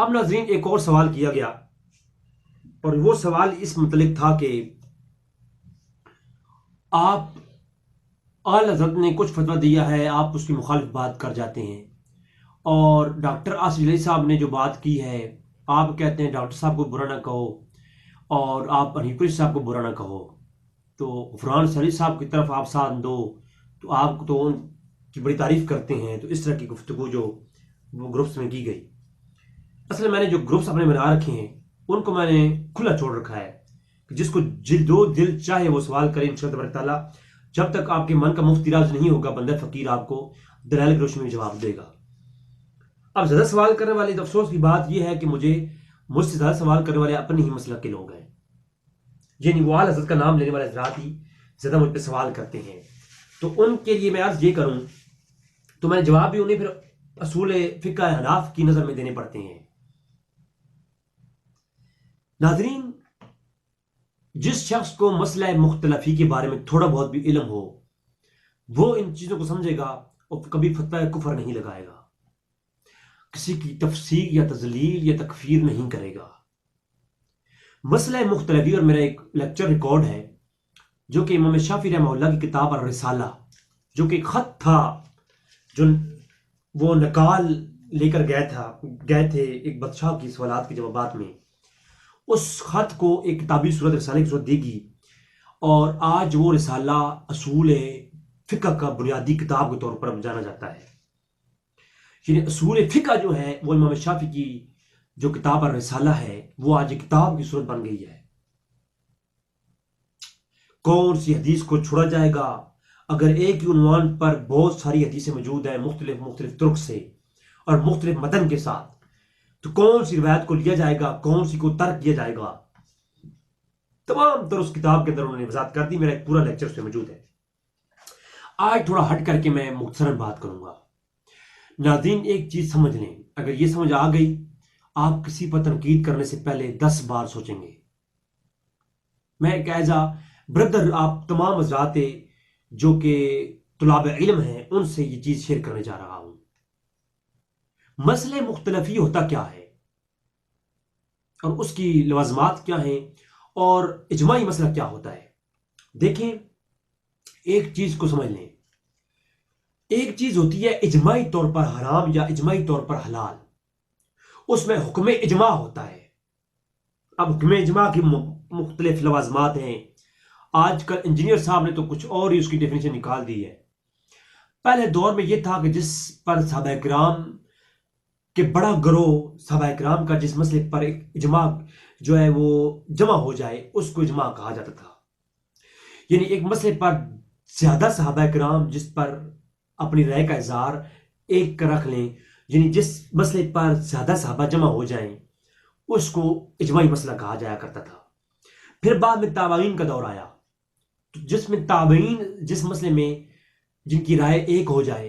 اب ناظرین ایک اور سوال کیا گیا، اور وہ سوال اس متعلق تھا کہ آپ اعلی حضرت نے کچھ فتویٰ دیا ہے، آپ اس کی مخالف بات کر جاتے ہیں، اور ڈاکٹر آصف علی صاحب نے جو بات کی ہے آپ کہتے ہیں ڈاکٹر صاحب کو برا نہ کہو، اور آپ حنیف علی صاحب کو برا نہ کہو، تو غفران سلی صاحب کی طرف آپ ساتھ دو، تو آپ تو ان کی بڑی تعریف کرتے ہیں۔ تو اس طرح کی گفتگو جو وہ گروپس میں کی گئی، اصل میں نے جو گروپس اپنے بنا رکھے ہیں ان کو میں نے کھلا چھوڑ رکھا ہے کہ جس کو دل چاہے وہ سوال کرے انشاءاللہ تبارک تعالیٰ، جب تک آپ کے من کا مفت راز نہیں ہوگا بندہ فقیر آپ کو دلائل کی روشنی میں جواب دے گا۔ اب زیادہ سوال کرنے والی افسوس کی بات یہ ہے کہ مجھ سے زیادہ سوال کرنے والے اپنے ہی مسلک کے لوگ ہیں، یعنی وہ اعلی حضرت کا نام لینے والے حضرات ہی زیادہ مجھ پہ سوال کرتے ہیں۔ تو ان کے لیے میں عرض یہ کروں تو میں جواب بھی انہیں پھر اصول فقہ احناف کی نظر میں دینے پڑتے ہیں۔ ناظرین، جس شخص کو مسئلہ مختلفی کے بارے میں تھوڑا بہت بھی علم ہو وہ ان چیزوں کو سمجھے گا اور کبھی فتویٰ کفر نہیں لگائے گا، کسی کی تفسیر یا تضلیل یا تکفیر نہیں کرے گا۔ مسئلہ مختلفی، اور میرا ایک لیکچر ریکارڈ ہے جو کہ امام شافعی رحمہ اللہ کی کتاب الرسالہ، جو کہ ایک خط تھا جو وہ نکال لے کر گئے تھے ایک بادشاہ کی سوالات کے جوابات میں، اس خط کو ایک کتابی صورت رسالے کی صورت دے گی، اور آج وہ رسالہ اصول فقہ کا بنیادی کتاب کے طور پر جانا جاتا ہے۔ یعنی اصول فقہ جو ہے وہ امام شافعی کی جو کتاب الرسالہ ہے وہ آج ایک کتاب کی صورت بن گئی ہے۔ کون سی حدیث کو چھوڑا جائے گا؟ اگر ایک ہی عنوان پر بہت ساری حدیثیں موجود ہیں مختلف طرق سے اور مختلف متن کے ساتھ، تو کون سی روایت کو لیا جائے گا، کون سی کو ترک کیا جائے گا؟ تمام تر اس کتاب کے اندر انہوں نے وضاحت کر دی، میرا ایک پورا لیکچر اس میں موجود ہے۔ آج تھوڑا ہٹ کر کے میں مختصراً بات کروں گا۔ ناظرین ایک چیز سمجھ لیں، اگر یہ سمجھ آ گئی آپ کسی پر تنقید کرنے سے پہلے 10 بار سوچیں گے۔ میں ایک ایز بردر آپ تمام حضرات جو کہ طلاب علم ہیں ان سے یہ چیز شیئر کرنے جا رہا ہوں۔ مسئلہ مختلفی ہوتا کیا ہے اور اس کی لوازمات کیا ہیں، اور اجماعی مسئلہ کیا ہوتا ہے؟ دیکھیں، ایک چیز کو سمجھ لیں، ایک چیز ہوتی ہے اجماعی طور پر حرام یا اجماعی طور پر حلال، اس میں حکم اجماع ہوتا ہے۔ اب حکم اجماع کی مختلف لوازمات ہیں، آج کل انجینئر صاحب نے تو کچھ اور ہی اس کی ڈیفینیشن نکال دی ہے۔ پہلے دور میں یہ تھا کہ جس پر صحابہ کرام کہ بڑا گروہ صحابہ کرام کا جس مسئلے پر ایک اجماع جو ہے وہ جمع ہو جائے اس کو اجماع کہا جاتا تھا۔ یعنی ایک مسئلے پر زیادہ صحابہ کرام جس پر اپنی رائے کا اظہار ایک رکھ لیں، یعنی جس مسئلے پر زیادہ صحابہ جمع ہو جائیں اس کو اجماعی مسئلہ کہا جایا کرتا تھا۔ پھر بعد میں تابعین کا دور آیا، جس میں تابعین جس مسئلے میں جن کی رائے ایک ہو جائے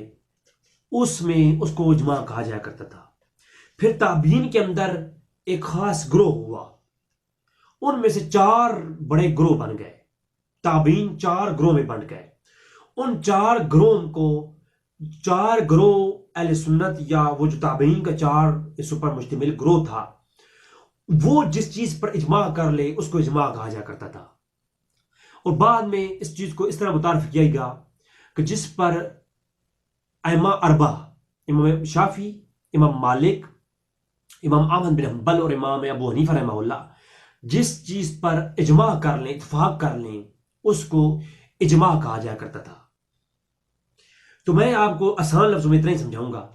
اس میں اس کو اجماع کہا جایا کرتا تھا۔ پھر تابعین کے اندر ایک خاص گروہ ہوا، ان میں سے 4 بڑے گروہ بن گئے، تابعین 4 گروہ میں بن گئے۔ ان 4 گروہوں کو 4 گروہ اہل سنت یا وہ جو تابعین کا 4 اس پر مشتمل گروہ تھا، وہ جس چیز پر اجماع کر لے اس کو اجماع کہا جایا کرتا تھا۔ اور بعد میں اس چیز کو اس طرح متعارف کیا گیا کہ جس پر ائمہ 4 امام شافعی، امام مالک، امام احمد بن حنبل اور امام ابو حنیفہ رحمہ اللہ جس چیز پر اجماع کر لیں، اتفاق کر لیں، اس کو اجماع کہا جایا کرتا تھا۔ تو میں آپ کو آسان لفظوں میں اتنا ہی سمجھاؤں گا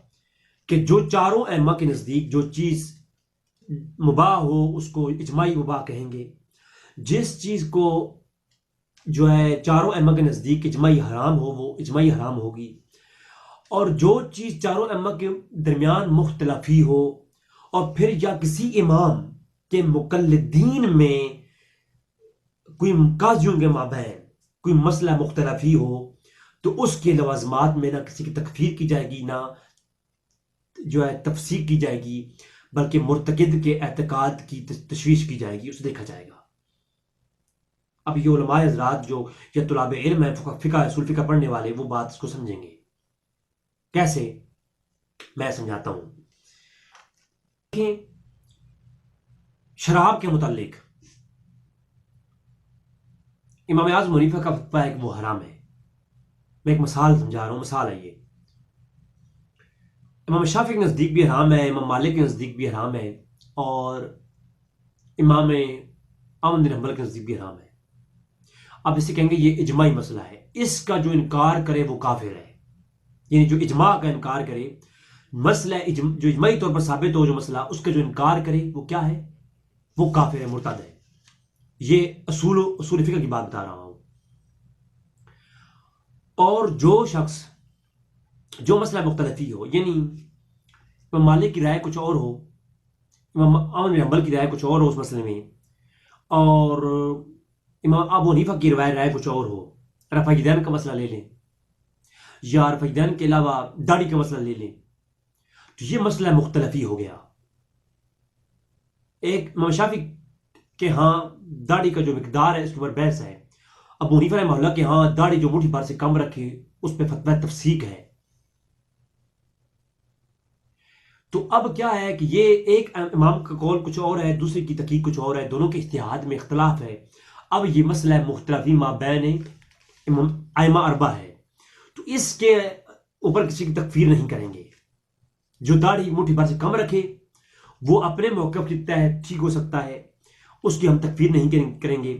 کہ جو 4 ائمہ کے نزدیک جو چیز مباح ہو اس کو اجماعی مباح کہیں گے، جس چیز کو جو ہے 4 ائمہ کے نزدیک اجماعی حرام ہو وہ اجماعی حرام ہوگی، اور جو چیز 4 ائمہ کے درمیان مختلفی ہو اور پھر یا کسی امام کے مقلدین میں کوئی قاضیوں کے مابین کوئی مسئلہ مختلفی ہو تو اس کے لوازمات میں نہ کسی کی تکفیر کی جائے گی نہ جو ہے تفسیق کی جائے گی، بلکہ مرتکد کے اعتقاد کی تشویش کی جائے گی، اسے دیکھا جائے گا۔ اب یہ علماء حضرات جو یا طلاب علم ہے فقہ اصول فقہ پڑھنے والے وہ بات اس کو سمجھیں گے۔ کیسے؟ میں سمجھاتا ہوں۔ شراب کے متعلق امام اعظم حنیفہ کا فتویٰ ہے کہ وہ حرام ہے. میں ایک مثال سمجھا رہا ہوں. مثال ہے یہ، امام شافعی کے نزدیک بھی حرام ہے، امام مالک کے نزدیک بھی حرام ہے، اور امام احمد بن حنبل کے نزدیک بھی حرام ہے. اب اسے کہیں گے یہ اجماعی مسئلہ ہے، اس کا جو انکار کرے وہ کافر ہے. یعنی جو اجماع کا انکار کرے، مسئلہ جو اجماعی طور پر ثابت ہو جو مسئلہ، اس کا جو انکار کرے وہ کیا ہے؟ وہ کافر ہے، مرتد ہے. یہ اصول فقہ کی بات بتا رہا ہوں. اور جو شخص جو مسئلہ مختلفی ہو، یعنی امام مالک کی رائے کچھ اور ہو، امام احمد بن حنبل کی رائے کچھ اور ہو اس مسئلے میں، اور امام ابو حنیفہ کی رائے کچھ اور ہو. رفع یدین کا مسئلہ لے لیں، یا رفع یدین کے علاوہ داڑھی کا مسئلہ لے لیں، تو یہ مسئلہ مختلفی ہو گیا. ایک امام شافعی کہ ہاں داڑھی کا جو مقدار ہے اس کے اوپر بحث ہے. ابو حنیفہ رحمہ اللہ کہ ہاں داڑھی جو مٹھی بھر سے کم رکھے اس پہ فتویٰ تفسیق ہے. تو اب کیا ہے کہ یہ ایک امام کا قول کچھ اور ہے، دوسرے کی تحقیق کچھ اور ہے، دونوں کے اجتہاد میں اختلاف ہے. اب یہ مسئلہ مختلفی ما بین ائمہ اربعہ ہے، تو اس کے اوپر کسی کی تکفیر نہیں کریں گے. جو داڑھی مٹھی بھر سے کم رکھے وہ اپنے موقف لکھتا ہے، ٹھیک ہو سکتا ہے، اس کی ہم تکفیر نہیں کریں گے.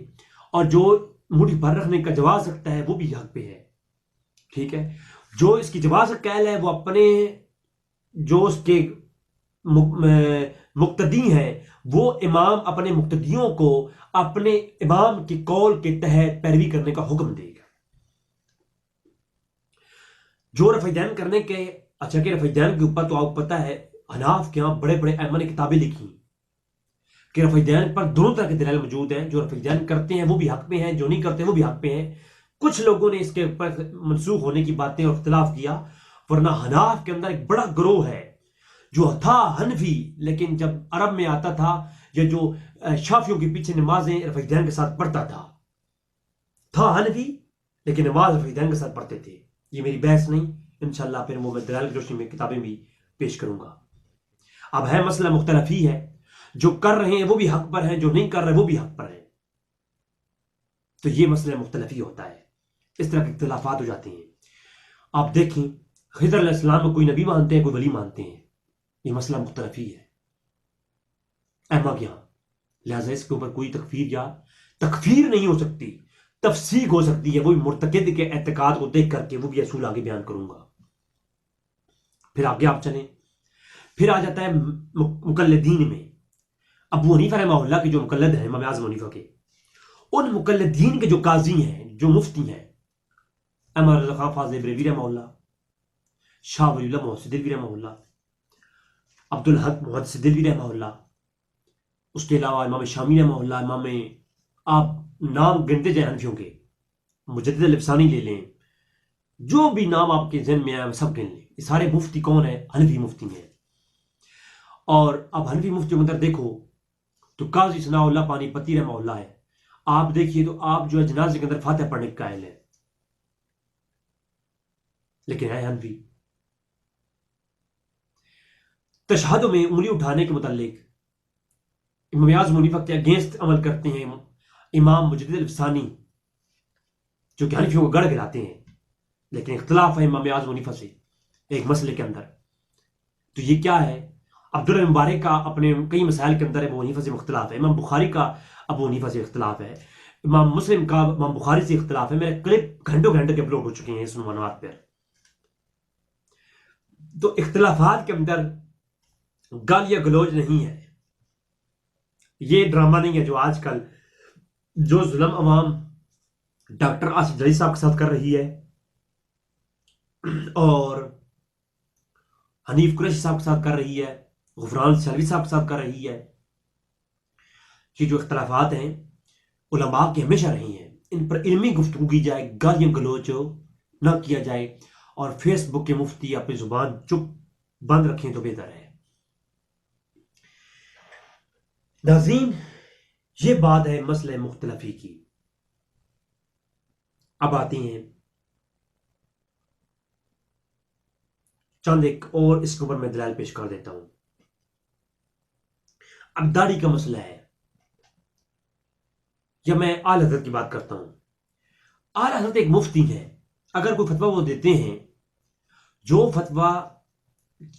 اور جو مٹھی بھر رکھنے کا جواز رکھتا ہے وہ بھی حق پہ ہے. ٹھیک ہے، جو اس کی جواز کا قائل ہے وہ اپنے جو اس کے مقتدی ہیں، وہ امام اپنے مقتدیوں کو اپنے امام کے قول کے تحت پیروی کرنے کا حکم دے گا. جو رفع دین کرنے کے اچھا کہ رفع دین کے اوپر تو آپ کو پتہ ہے حناف کے ہاں بڑے بڑے ائمہ نے کتابیں لکھی کہ رفع دین پر دونوں طرح کے دلائل موجود ہیں. جو رفع دین کرتے ہیں وہ بھی حق پہ ہیں، جو نہیں کرتے وہ بھی حق پہ ہیں. کچھ لوگوں نے اس کے اوپر منسوخ ہونے کی باتیں اور اختلاف کیا، ورنہ حناف کے اندر ایک بڑا گروہ ہے جو تھا حنفی، لیکن جب عرب میں آتا تھا یا جو شافیوں کے پیچھے نمازیں رفع دین کے ساتھ پڑھتا تھا حنفی لیکن نماز رفع دین کے ساتھ پڑھتے تھے. یہ میری بحث نہیں، انشاءاللہ پھر وہ میں دلائل کی روشنی میں کتابیں بھی پیش کروں گا. اب ہے مسئلہ مختلف ہی ہے، جو کر رہے ہیں وہ بھی حق پر ہیں، جو نہیں کر رہے وہ بھی حق پر ہیں. تو یہ مسئلہ مختلف ہی ہوتا ہے، اس طرح کے اختلافات ہو جاتے ہیں. آپ دیکھیں خضر علیہ السلام کو کوئی نبی مانتے ہیں، کوئی ولی مانتے ہیں، یہ مسئلہ مختلف ہی ہے ائمہ کے یہاں. لہٰذا اس کے اوپر کوئی تکفیر یا تکفیر نہیں ہو سکتی، تفسیق ہو سکتی ہے. وہ بھی مرتکد کے اعتقاد کو دیکھ کر کے، وہ بھی اصول آگے بیان کروں گا. پھر آگے آپ چلیں، پھر آ جاتا ہے مقلدین میں. ابو حنیفہ رحمہ اللہ کے جو مقلد ہیں امام اعظم حنیفہ کے، ان مقلدین کے جو قاضی ہیں، جو مفتی ہیں، احمد رضا خان فاضل بریلوی رحمہ اللہ، شاہ ولی اللہ محدث دہلوی رحمہ اللہ، عبدالحق محدث دہلوی رحمہ اللہ، اس کے علاوہ امام شامی رحمہ اللہ، امام آپ نام گنتے جائیں حنفیوں کے، مجدد الافسانی لے لیں، جو بھی نام آپ کے ذہن میں آئے سب گن لیں. یہ سارے مفتی کون ہیں؟ حنفی مفتی ہیں. اور اب حنفی مفتیوں کے اندر دیکھو تو قاضی ثناء اللہ پانی پتی رحمہ اللہ ہے. آپ دیکھیے تو آپ جو ہے جنازے کے اندر فاتحہ پڑھنے کے قائل ہیں، لیکن ہے حنفی. تشہد میں انگلی اٹھانے کے متعلق امام اعظم حنیفہ کے اگینسٹ عمل کرتے ہیں امام مجدد الافسانی، جو کہ حنفیوں کو گڑھ گراتے ہیں، لیکن اختلاف ہے امام اعظم حنیفہ سے ایک مسئلے کے اندر. تو یہ کیا ہے؟ عبداللہ مبارک کا اپنے کئی مسائل کے اندر ابو حنیفہ سے اختلاف ہے، امام بخاری کا ابو حنیفہ سے اختلاف ہے، امام مسلم کا امام بخاری سے اختلاف ہے. میرے کلپ گھنٹوں کے اپلوڈ ہو چکے ہیں اس عنوانات پر. تو اختلافات کے اندر گالیاں گلوچ نہیں ہے، یہ ڈرامہ نہیں ہے جو آج کل جو ظلم عوام ڈاکٹر آصف جلی صاحب کے ساتھ کر رہی ہے اور حنیف قریشی صاحب کے ساتھ کر رہی ہے، غفران سلوی صاحب کے ساتھ کر رہی ہے. یہ جو اختلافات ہیں علماء کے ہمیشہ رہی ہیں، ان پر علمی گفتگو کی جائے، گالیاں گلوچ نہ کیا جائے، اور فیس بک کے مفتی اپنی زبان چپ بند رکھیں تو بہتر ہے. ناظرین، یہ بات ہے مسئلہ مختلفی کی. اب آتے ہیں چند ایک اور اس کے اوپر میں دلائل پیش کر دیتا ہوں. اب داڑھی کا مسئلہ ہے. جب میں اعلی حضرت کی بات کرتا ہوں، اعلی حضرت ایک مفتی ہیں، اگر کوئی فتویٰ وہ دیتے ہیں جو فتویٰ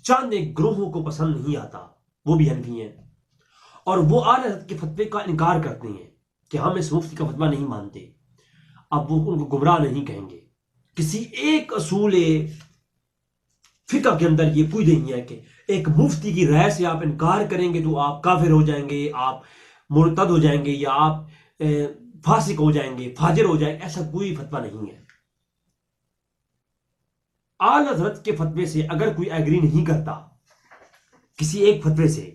چند ایک گروہوں کو پسند نہیں آتا، وہ بھی حنفی ہیں، اور وہ اعلی حضرت کے فتوے کا انکار کرتے ہیں کہ ہم اس مفتی کا فتویٰ نہیں مانتے، اب وہ ان کو گمراہ نہیں کہیں گے۔ کسی ایک اصول فقہ کے اندر یہ کوئی نہیں ہے کہ ایک مفتی کی رائے سے آپ انکار کریں گے تو آپ کافر ہو جائیں گے، آپ مرتد ہو جائیں گے، یا آپ فاسق ہو جائیں گے، فاجر ہو جائیں گے، ایسا کوئی فتویٰ نہیں ہے۔ اعلی حضرت کے فتوے سے اگر کوئی ایگری نہیں کرتا کسی ایک فتوے سے،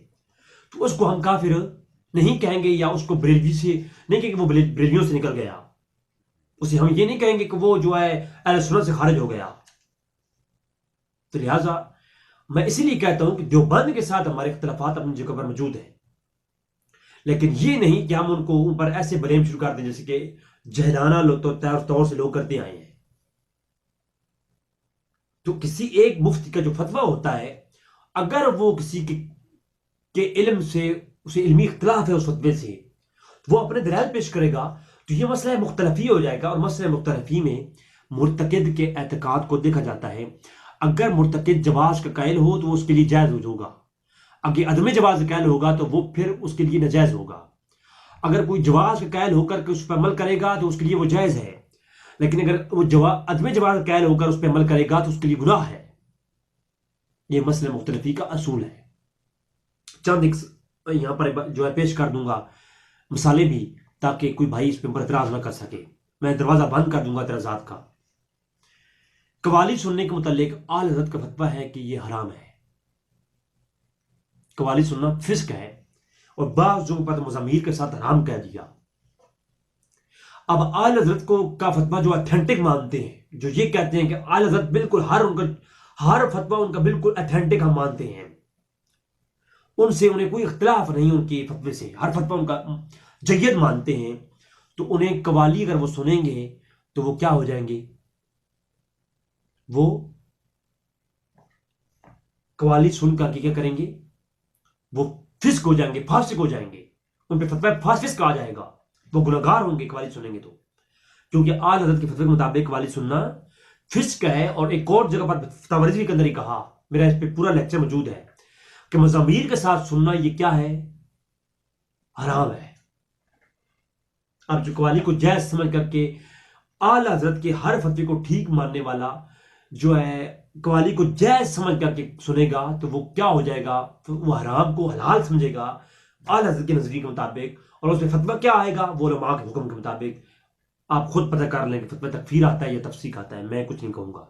تو اس کو ہم کافر نہیں کہیں گے، یا اس کو بریلوی سے نہیں کہیں گے وہ بریلویوں سے نکل گیا، اسے ہم یہ نہیں کہیں گے کہ وہ جو ہے اہل سنت سے خارج ہو گیا۔ تو لہٰذا میں اسی لیے کہتا ہوں کہ دیوبند کے ساتھ ہمارے اختلافات اپنی جگہ پر موجود ہیں، لیکن یہ نہیں کہ ہم ان پر ایسے بلیم شروع کر دیں جیسے کہ جہلانہ طور سے لوگ کرتے آئے ہیں۔ تو کسی ایک مفتی کا جو فتویٰ ہوتا ہے، اگر وہ کسی کے علم سے، اسے علمی اختلاف ہے اس فتوے سے، وہ اپنے دلائل پیش کرے گا، تو یہ مسئلہ مختلفی ہو جائے گا، اور مسئلہ مختلفی میں مرتکد کے اعتقاد کو دیکھا جاتا ہے۔ اگر مرتکد جواز کا قائل ہو تو وہ اس کے لیے جائز ہوگا، اگر عدم جواز کا قائل ہوگا تو وہ پھر اس کے لیے ناجائز ہوگا۔ اگر کوئی جواز کا قائل ہو کر کے اس پر عمل کرے گا تو اس کے لیے وہ جائز ہے، لیکن اگر وہ عدم جواز کا قائل ہو کر اس پہ عمل کرے گا تو اس کے لیے گناہ ہے۔ یہ مسئلہ مختلفی کا اصول ہے۔ چند ایک یہاں پر جو ہے پیش کر دوں گا مثالیں بھی، تاکہ کوئی بھائی اس پہ اعتراض نہ کر سکے۔ میں دروازہ بند کر دوں گا اعتراضات کا۔ قوالی سننے کے متعلق اعلی حضرت کا فتویٰ ہے کہ یہ حرام ہے، قوالی سننا فسق ہے، اور بعض جو پر مضامیر کے ساتھ حرام کہہ دیا۔ اب اعلی حضرت کا فتویٰ جو اتھینٹک مانتے ہیں، جو یہ کہتے ہیں کہ اعلی حضرت بالکل ہر فتویٰ ان کا بالکل اتھینٹک ہم مانتے ہیں، ان سے انہیں کوئی اختلاف نہیں، ان کے فتوے سے ہر فتویٰ ان کا جید مانتے ہیں، تو انہیں قوالی اگر وہ سنیں گے تو وہ کیا ہو جائیں گے؟ وہ قوالی سن کر کے کیا کریں گے؟ وہ فسق ہو جائیں گے، فاسق ہو جائیں گے، ان پہ فتویٰ فاسق کہا جائے گا، وہ گناہگار ہوں گے قوالی سنیں گے تو، کیونکہ اعلی حضرت کے فتوے کے مطابق قوالی سننا فسق ہے۔ اور ایک اور جگہ پر فتاوی رضوی کے اندر ہی کہا، میرا اس پہ پورا لیکچر موجود ہے، کہ مضامیر کے ساتھ سننا یہ کیا ہے؟ حرام ہے۔ اب جو قوالی کو جائز سمجھ کر کے اعلی حضرت کے ہر فتوے کو ٹھیک ماننے والا جو ہے قوالی کو جائز سمجھ کر کے سنے گا، تو وہ کیا ہو جائے گا؟ وہ حرام کو حلال سمجھے گا اعلی حضرت کے نظریے کے مطابق، اور اس میں فتویٰ کیا آئے گا؟ وہ علماء کے حکم کے مطابق۔ آپ خود پتہ کر لیں کہ فتویٰ تکفیر آتا ہے یا تفسیق آتا ہے، میں کچھ نہیں کہوں گا۔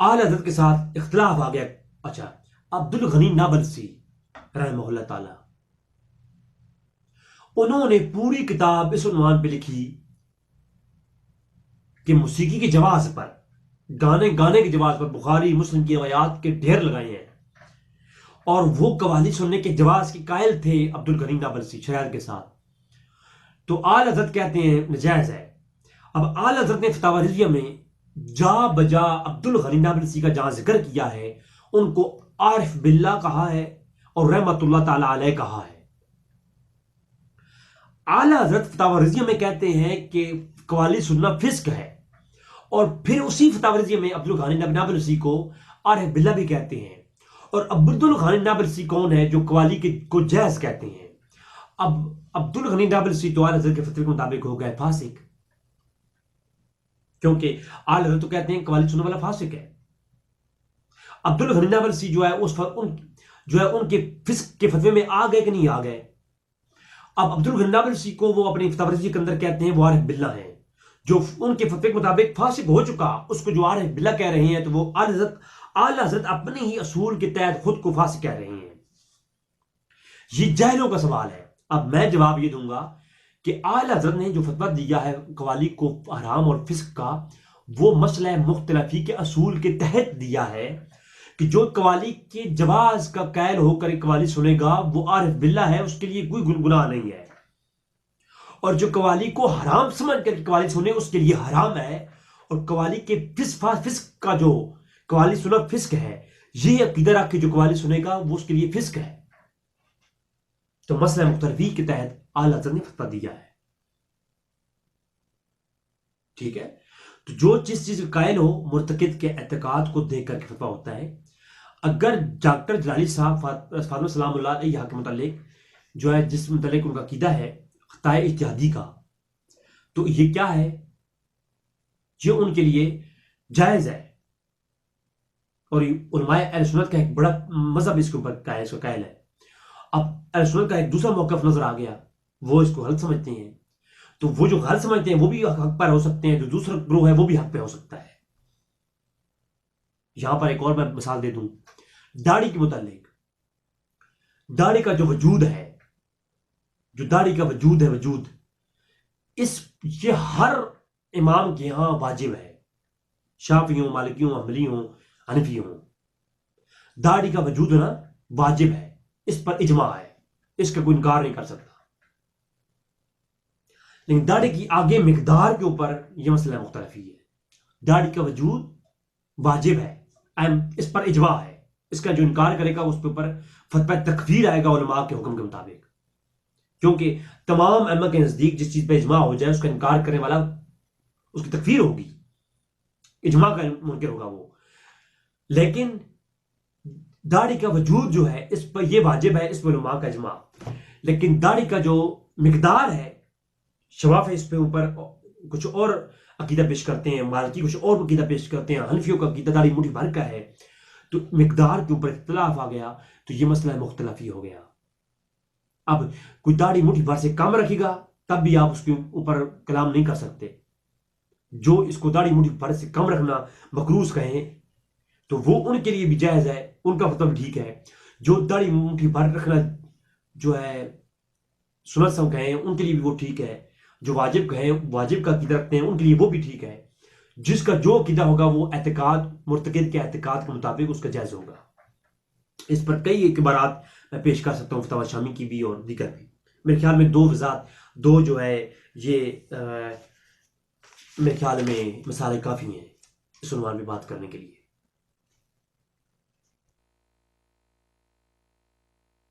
اعلی حضرت کے ساتھ اختلاف آ گیا۔ اچھا، عبدالغنی نابلسی رحمہ اللہ تعالی، انہوں نے پوری کتاب اس عنوان پہ لکھی کہ موسیقی کے جواز پر، گانے کے جواز پر بخاری مسلم کی روایات کے ڈھیر لگائے ہیں، اور وہ قوالی سننے کے جواز کے قائل تھے عبدالغنی نابلسی شریعت کے ساتھ، تو اعلی حضرت کہتے ہیں نجائز ہے۔ اب اعلی حضرت نے فتاوی رضویہ میں جا بجا عبدالغنی نابلسی کا جہاں ذکر کیا ہے، ان کو عارف باللہ کہا ہے اور رحمت اللہ تعالی علیہ کہا ہے۔ اعلی حضرت فتاوی رضویہ میں کہتے ہیں کہ قوالی سننا فسق ہے، اور پھر اسی فتاوی رضویہ میں عبدالغنی نابلسی کو عارف باللہ بھی کہتے ہیں۔ اور عبدالغنی نابلسی کون ہے جو قوالی کو جائز کہتے ہیں؟ اب عبدالغنی نابلسی تو اعلی حضرت کے فتوے کے مطابق ہو گئے فاسق، کیونکہ اعلی حضرت تو کہتے ہیں قوالی سننے والا فاسق ہے۔ عبدالغنی نابلسی جو ہے ان کے فسق کے فتوے میں آ گئے کہ نہیں آ گئے؟ اب عبدالغنی نابلسی کو وہ اپنی فتاوی رضویہ کے اندر کہتے ہیں وہ عارف باللہ ہیں، جو ان کے فتوے کے مطابق فاسق ہو چکا، اس کو جو عارف باللہ کہہ رہے ہیں، تو وہ اعلی حضرت اپنے ہی اصول کے تحت خود کو فاسق کہہ رہے ہیں۔ یہ جاہلوں کا سوال ہے۔ اب میں جواب یہ دوں گا کہ اعلی حضرت نے جو فتویٰ دیا ہے قوالی کو حرام اور فسق کا، وہ مسئلہ مختلفی کے اصول کے تحت دیا ہے، کہ جو قوالی کے جواز کا قائل ہو کر قوالی سنے گا وہ عارف باللہ ہے، اس کے لیے کوئی گناہ نہیں ہے، اور جو قوالی کو حرام سمجھ کر قوالی سنے اس کے لیے حرام ہے، اور قوالی کے فسق کا جو قوالی سنا فسق ہے، یہ عقیدہ رکھ کے جو قوالی سنے گا وہ اس کے لیے فسق ہے۔ تو مسئلہ مختلفی کے تحت اعلیٰ حضرت نے فتویٰ دیا ہے. ٹھیک ہے. تو جو جس چیز کا قائل ہو مرتکب کے اعتقاد کو دیکھ کر کے فتویٰ ہوتا ہے. اگر ڈاکٹر جلالی صاحب فاطمہ سلام اللہ علیہ کے متعلق جو ہے جس متعلق ان کا عقیدہ ہے خطائے اجتہادی کا، تو یہ کیا ہے، یہ ان کے لیے جائز ہے. اور علماء اہل سنت کا ایک بڑا مذہب اس کے اوپر قائل ہے. اب اہل سنت کا ایک دوسرا موقف نظر آ گیا، وہ اس کو غلط سمجھتے ہیں. تو وہ جو غلط سمجھتے ہیں وہ بھی حق پر ہو سکتے ہیں، جو دوسرا گروہ ہے وہ بھی حق پہ ہو سکتا ہے. یہاں پر ایک اور میں مثال دے دوں داڑھی کے متعلق. داڑھی کا جو وجود ہے، جو داڑھی کا وجود ہے، یہ ہر امام کے یہاں واجب ہے، شافعی ہوں، مالکی ہوں، حنبلی ہوں، حنفی ہوں. داڑھی کا وجود ہونا واجب ہے، اس پر اجماع ہے، اس کا کوئی انکار نہیں کر سکتا. لیکن داڑھی کی آگے مقدار کے اوپر یہ مسئلہ مختلفی ہے. داڑھی کا وجود واجب ہے، اس پر اجماع ہے، اس کا جو انکار کرے گا اس کے اوپر فتویٰ تکفیر آئے گا علماء کے حکم کے مطابق. کیونکہ تمام ائمہ کے نزدیک جس چیز پہ اجماع ہو جائے اس کا انکار کرنے والا اس کی تکفیر ہوگی، اجماع کا منکر ہوگا وہ. لیکن داڑھی کا وجود جو ہے اس پر یہ واجب ہے، اس پر علماء کا اجماع. لیکن داڑھی کا جو مقدار ہے شوافی اس پہ اوپر کچھ اور عقیدہ پیش کرتے ہیں، مالکی کچھ اور عقیدہ پیش کرتے ہیں، حنفیوں کا عقیدہ داڑھی مٹھی بھر کا ہے. تو مقدار کے اوپر اختلاف آ گیا تو یہ مسئلہ مختلفی ہو گیا. اب کوئی داڑھی مٹھی بھر سے کم رکھے گا تب بھی آپ اس کے اوپر کلام نہیں کر سکتے. جو اس کو داڑھی مٹھی بھر سے کم رکھنا مکروہ کہیں تو وہ ان کے لیے بھی جائز ہے، ان کا فتویٰ ٹھیک ہے. جو داڑھی مٹھی بھر رکھنا جو ہے سنت سم کہیں ان کے لیے بھی وہ ٹھیک ہے. جو واجب کہیں، واجب کا عقیدہ رکھتے ہیں ان کے لیے وہ بھی ٹھیک ہے. جس کا جو عقیدہ ہوگا وہ اعتقاد مرتکب کے اعتقاد کے مطابق اس کا جائز ہوگا. اس پر کئی اعتبارات میں پیش کر سکتا ہوں، فتاوی شامی کی بھی اور دیگر بھی. میرے خیال میں دو جو ہے یہ میرے خیال میں مسائل کافی ہیں اس عنوان پہ بات کرنے کے لیے.